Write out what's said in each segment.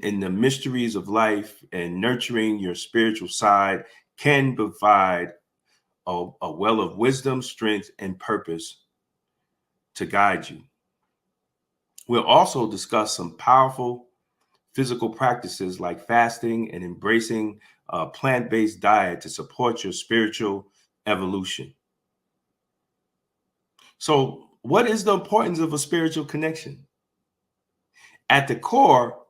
in the mysteries of life and nurturing your spiritual side can provide a well of wisdom, strength, and purpose to guide you. We'll also discuss some powerful physical practices like fasting and embracing a plant-based diet to support your spiritual evolution. So, what is the importance of a spiritual connection? At the core,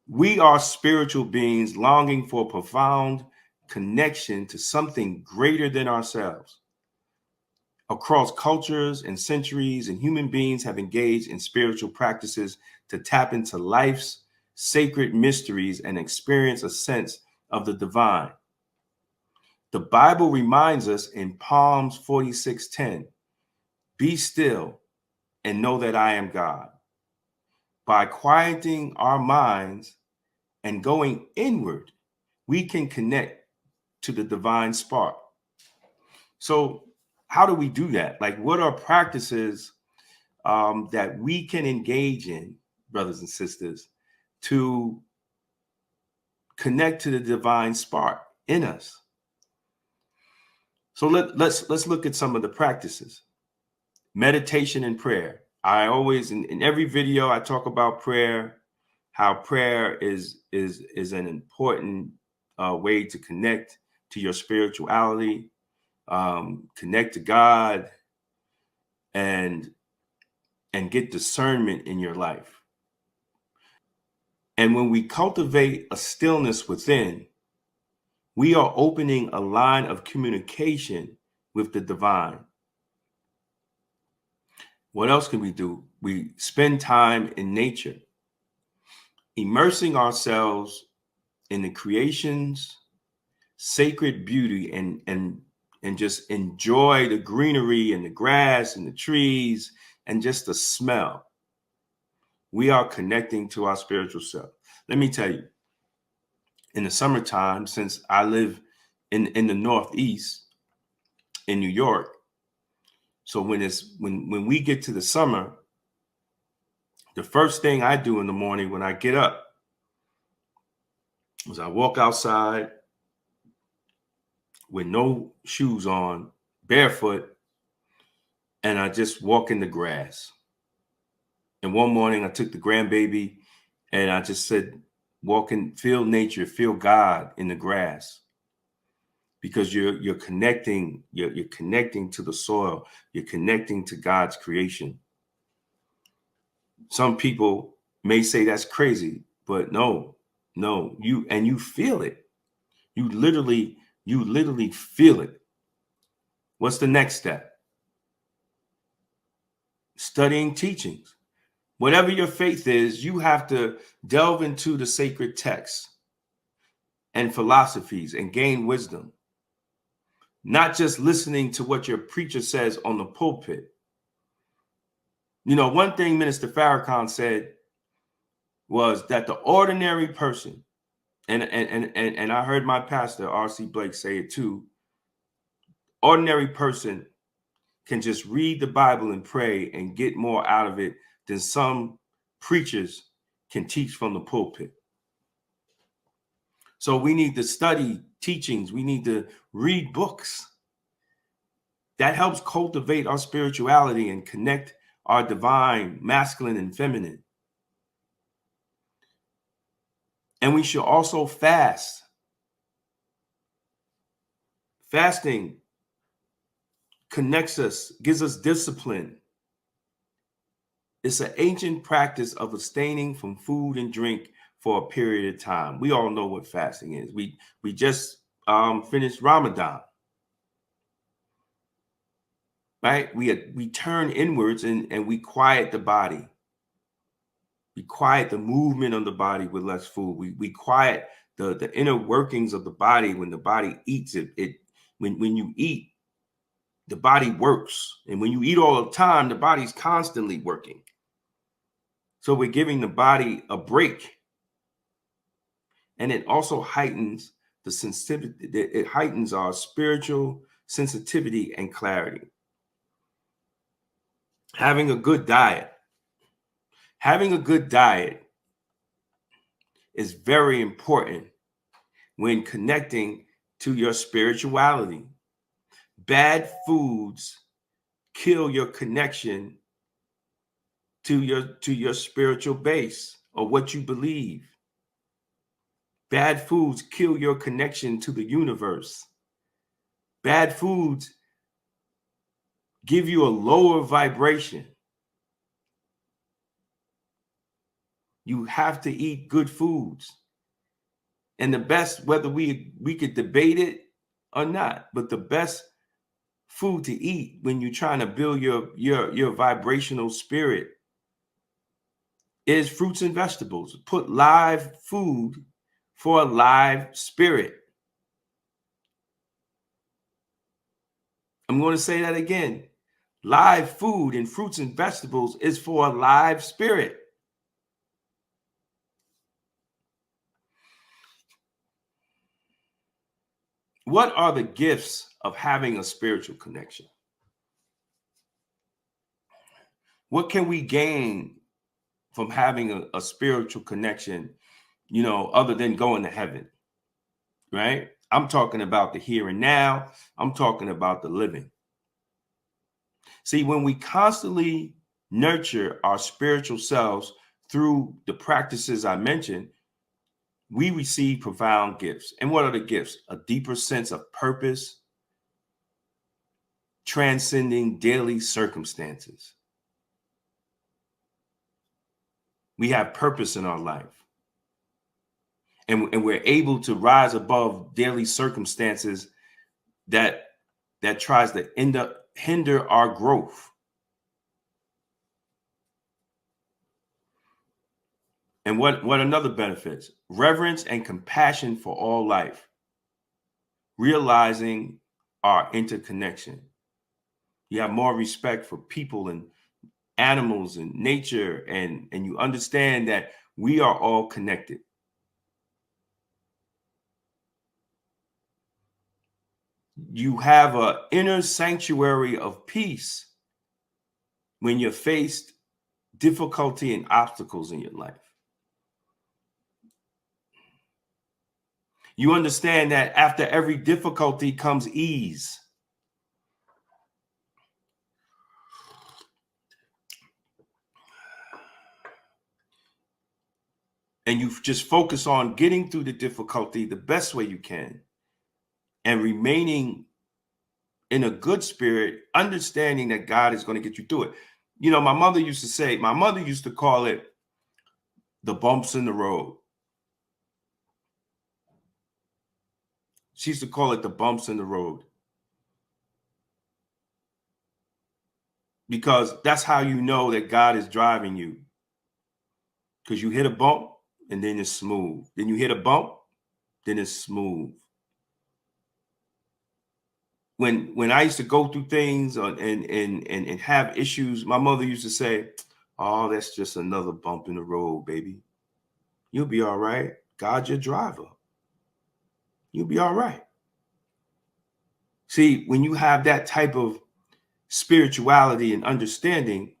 we are spiritual beings longing for a profound connection to something greater than ourselves. Across cultures and centuries, and human beings have engaged in spiritual practices to tap into life's sacred mysteries and experience a sense of the divine. The Bible reminds us in Psalms 46:10, "Be still and know that I am God." By quieting our minds and going inward, we can connect to the divine spark. So, how do we do that? Like, what are practices that we can engage in, brothers and sisters, to connect to the divine spark in us? So let's look at some of the practices. Meditation and prayer. I always, in every video, I talk about prayer, how prayer is an important way to connect to your spirituality, connect to God, and get discernment in your life. And when we cultivate a stillness within, we are opening a line of communication with the divine. What else can we do? We spend time in nature, immersing ourselves in the creation's sacred beauty, and just enjoy the greenery and the grass and the trees and just the smell. We are connecting to our spiritual self. Let me tell you, in the summertime, since I live in the Northeast in New York, so when we get to the summer, the first thing I do in the morning when I get up is I walk outside with no shoes on, barefoot, and I just walk in the grass. And one morning I took the grandbaby and I just said, walk and feel nature, feel God in the grass. Because you're connecting, you're connecting to the soil, you're connecting to God's creation. Some people may say that's crazy, but no, you feel it. You literally feel it. What's the next step? Studying teachings. Whatever your faith is, you have to delve into the sacred texts and philosophies and gain wisdom. Not just listening to what your preacher says on the pulpit. You know, one thing Minister Farrakhan said was that the ordinary person, and I heard my pastor, R.C. Blake, say it too, ordinary person can just read the Bible and pray and get more out of it than some preachers can teach from the pulpit. So we need to study teachings. We need to read books. That helps cultivate our spirituality and connect our divine, masculine and feminine. And we should also fast. Fasting connects us, gives us discipline. It's an ancient practice of abstaining from food and drink for a period of time. We all know what fasting is. We just finished Ramadan, right? We turn inwards and we quiet the body. We quiet the movement of the body with less food. We quiet the inner workings of the body when the body eats it. When you eat, the body works. And when you eat all the time, the body's constantly working. So we're giving the body a break. And it also heightens the sensitivity. It heightens our spiritual sensitivity and clarity. Having a good diet. Having a good diet is very important when connecting to your spirituality. Bad foods kill your connection to your spiritual base or what you believe. Bad foods kill your connection to the universe. Bad foods give you a lower vibration. You have to eat good foods. And the best, whether we could debate it or not, but the best food to eat when you're trying to build your vibrational spirit is fruits and vegetables. Put live food for a live spirit. I'm going to say that again. Live food and fruits and vegetables is for a live spirit. What are the gifts of having a spiritual connection? What can we gain from having a spiritual connection, other than going to heaven, right? I'm talking about the here and now. I'm talking about the living. See, when we constantly nurture our spiritual selves through the practices I mentioned, we receive profound gifts. And what are the gifts? A deeper sense of purpose, transcending daily circumstances. We have purpose in our life. And we're able to rise above daily circumstances that tries to hinder our growth. And what another benefits? Reverence and compassion for all life. Realizing our interconnection. You have more respect for people and animals and nature, and you understand that we are all connected. You have an inner sanctuary of peace when you're faced difficulty and obstacles in your life. You understand that after every difficulty comes ease. And you just focus on getting through the difficulty the best way you can and remaining in a good spirit, understanding that God is going to get you through it. My mother used to call it the bumps in the road. She used to call it the bumps in the road. Because that's how you know that God is driving you. Because you hit a bump and then it's smooth. Then you hit a bump, then it's smooth. When I used to go through things and have issues, my mother used to say, "Oh, that's just another bump in the road, baby. You'll be all right. God's your driver. You'll be all right." See, when you have that type of spirituality and understanding,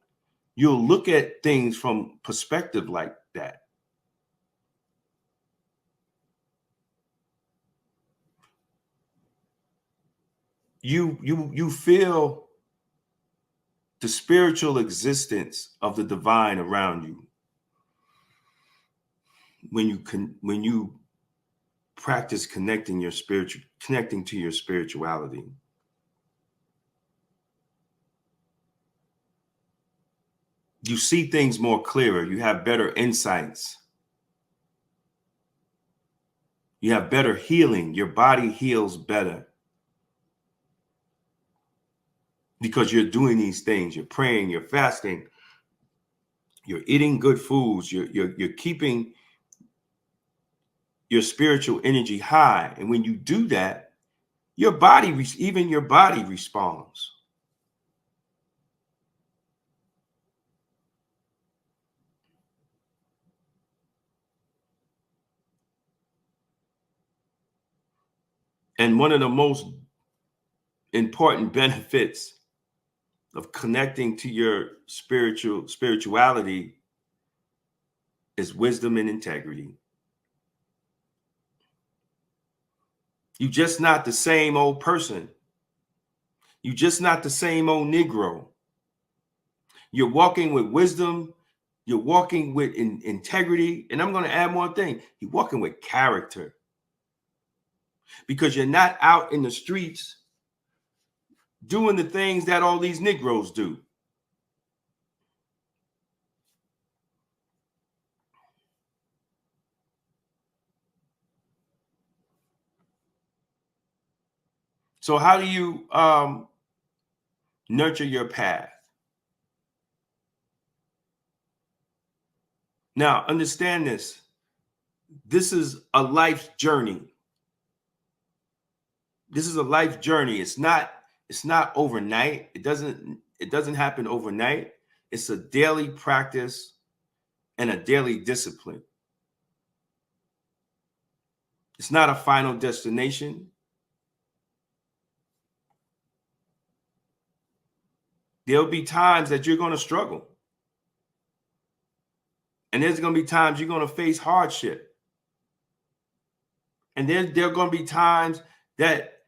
you'll look at things from perspective like that. You feel the spiritual existence of the divine around you when you practice connecting to your spirituality. You see things more clearer. You have better insights. You have better healing. Your body heals better because you're doing these things. You're praying, you're fasting, you're eating good foods, you're keeping your spiritual energy high. And when you do that, even your body responds. And one of the most important benefits of connecting to your spirituality is wisdom and integrity. You just not the same old person. You just not the same old Negro. You're walking with wisdom. You're walking with integrity. And I'm going to add one thing. You're walking with character. Because you're not out in the streets doing the things that all these Negroes do. So how do you nurture your path? Now, understand this. This is a life journey. This is a life journey. It's not overnight. It doesn't happen overnight. It's a daily practice and a daily discipline. It's not a final destination. There'll be times that you're going to struggle. And there's going to be times you're going to face hardship. And then there are going to be times that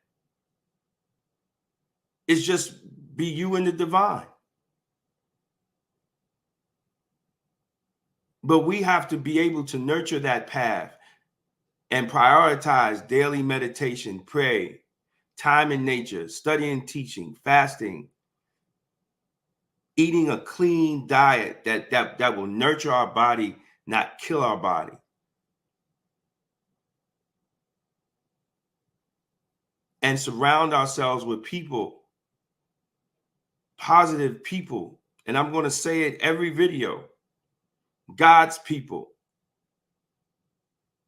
it's just be you and the divine. But we have to be able to nurture that path and prioritize daily meditation, pray, time in nature, studying, teaching, fasting, eating a clean diet that will nurture our body, not kill our body. And surround ourselves with people, positive people. And I'm going to say it every video, God's people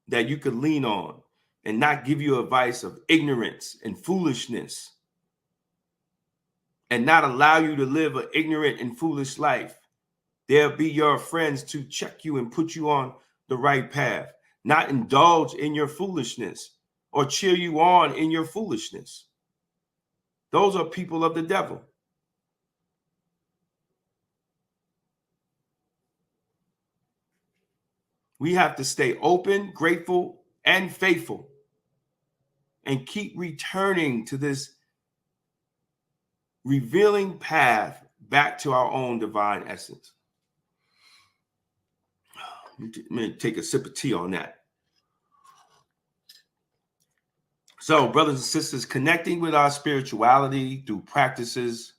that you could lean on and not give you advice of ignorance and foolishness and not allow you to live an ignorant and foolish life. They'll be your friends to check you and put you on the right path, not indulge in your foolishness or cheer you on in your foolishness. Those are people of the devil. We have to stay open, grateful, and faithful and keep returning to this revealing path back to our own divine essence. I'm going to take a sip of tea on that. So, brothers and sisters, connecting with our spirituality through practices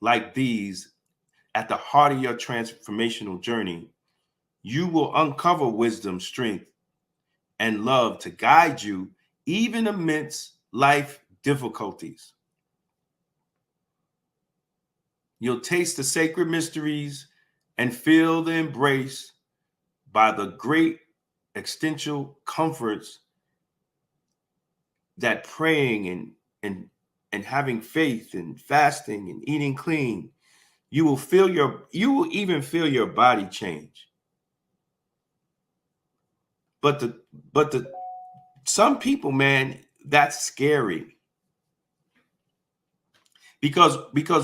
like these at the heart of your transformational journey, you will uncover wisdom, strength, and love to guide you even amidst life difficulties. You'll taste the sacred mysteries and feel the embrace by the great existential comforts that praying and having faith and fasting and eating clean, you will even feel your body change. But some people, man, that's scary. Because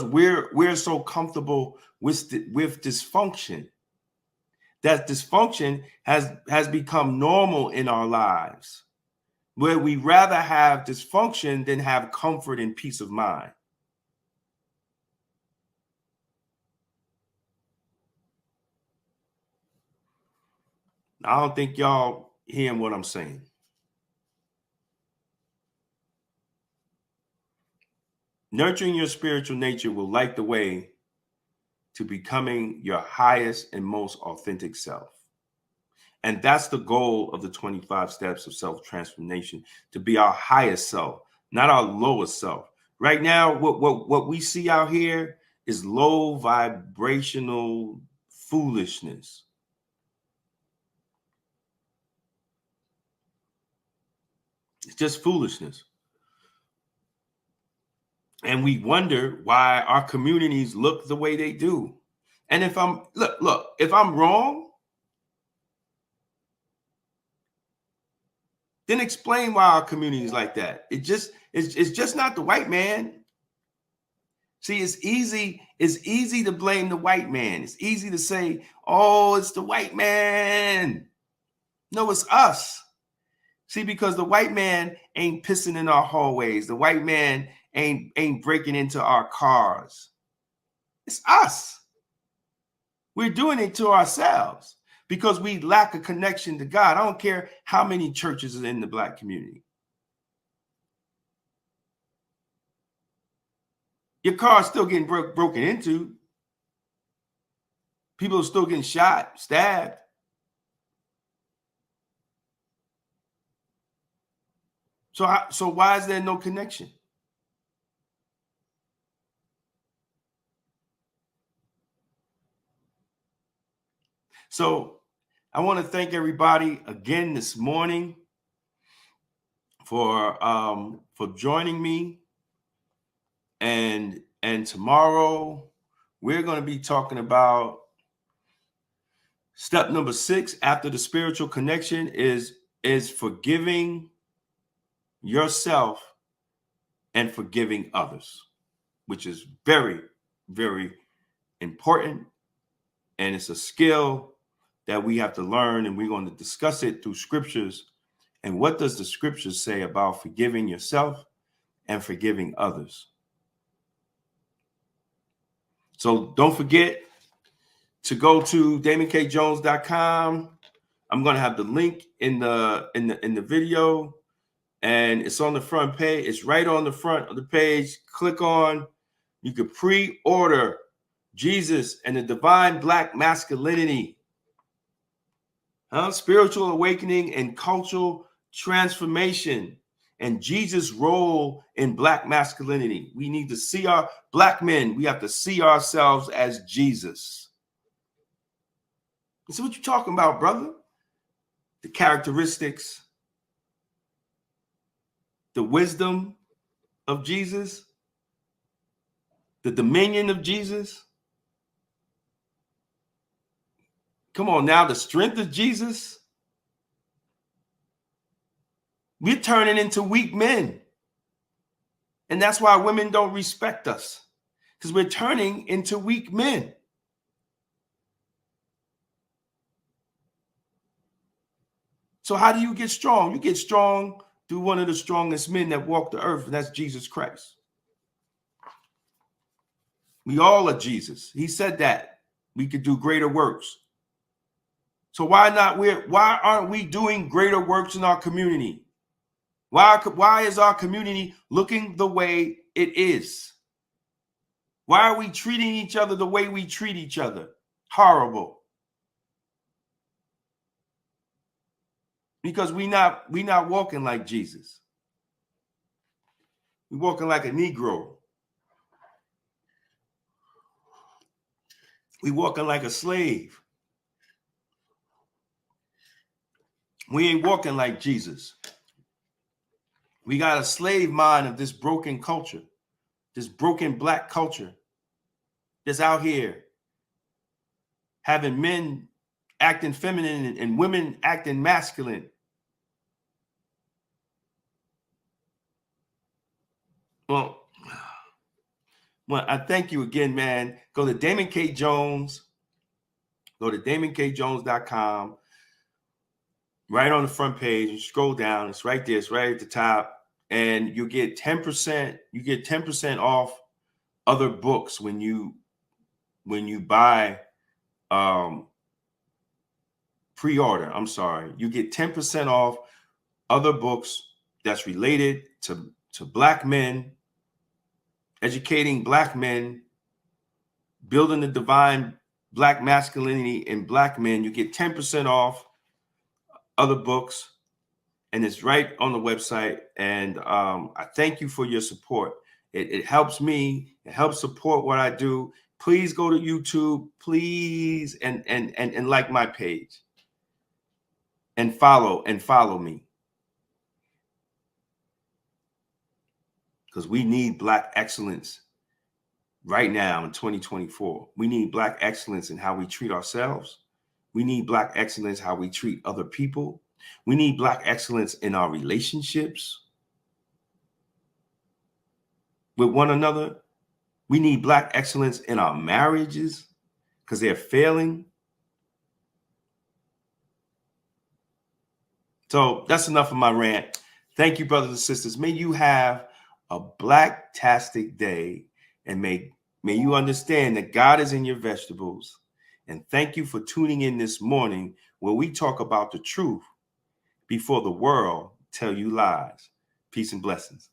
we're so comfortable with dysfunction. That dysfunction has become normal in our lives, where we rather have dysfunction than have comfort and peace of mind. I don't think y'all hearing what I'm saying. Nurturing your spiritual nature will light the way to becoming your highest and most authentic self. And that's the goal of the 25 steps of self-transformation, to be our highest self, not our lowest self. Right now, what we see out here is low vibrational foolishness. It's just foolishness. And we wonder why our communities look the way they do. And if if I'm wrong, then explain why our community is like that. It's just not the white man. See, it's easy to blame the white man. It's easy to say, oh, it's the white man. No, it's us. See, because the white man ain't pissing in our hallways. The white man ain't breaking into our cars. It's us. We're doing it to ourselves because we lack a connection to God. I don't care how many churches are in the Black community. Your car's still getting broken into. People are still getting shot, stabbed. So why is there no connection? So I want to thank everybody again this morning for joining me. And tomorrow we're going to be talking about step number 6 after the spiritual connection is forgiving yourself and forgiving others, which is very, very important. And it's a skill that we have to learn, and we're going to discuss it through scriptures. And what does the scriptures say about forgiving yourself and forgiving others? So don't forget to go to DamonKJones.com. I'm going to have the link in the video, and it's on the front page. It's right on the front of the page. Click on. You can pre-order Jesus and the Divine Black Masculinity, spiritual awakening and cultural transformation, and Jesus' role in Black masculinity. We need to see our Black men. We have to see ourselves as Jesus. So what you talking about, brother? The characteristics, the wisdom of Jesus, the dominion of Jesus. Come on now, the strength of Jesus. We're turning into weak men. And that's why women don't respect us, because we're turning into weak men. So how do you get strong? You get strong through one of the strongest men that walked the earth, and that's Jesus Christ. We all are Jesus. He said that we could do greater works. So why aren't we doing greater works in our community? Why is our community looking the way it is? Why are we treating each other the way we treat each other? Horrible. Because we not walking like Jesus. We're walking like a Negro. We walking like a slave. We ain't walking like Jesus. We got a slave mind of this broken culture, this broken Black culture that's out here having men acting feminine and women acting masculine. Well, I thank you again, man. Go to Damon K. Jones. Go to DamonKJones.com. Right on the front page, you scroll down. It's right there. It's right at the top, and you get 10%. You get 10% off other books when you buy pre-order. I'm sorry. You get 10% off other books that's related to Black men, educating Black men, building the divine Black masculinity in Black men. You get 10% off other books, and it's right on the website. And I thank you for your support. It helps me. It helps support what I do. Please go to YouTube, please, and like my page, and follow me, because we need Black excellence right now in 2024. We need Black excellence in how we treat ourselves. We need Black excellence how we treat other people. We need Black excellence in our relationships with one another. We need Black excellence in our marriages because they're failing. So that's enough of my rant. Thank you, brothers and sisters. May you have a black-tastic day, and may you understand that God is in your vegetables. And thank you for tuning in this morning, where we talk about the truth before the world tell you lies. Peace and blessings.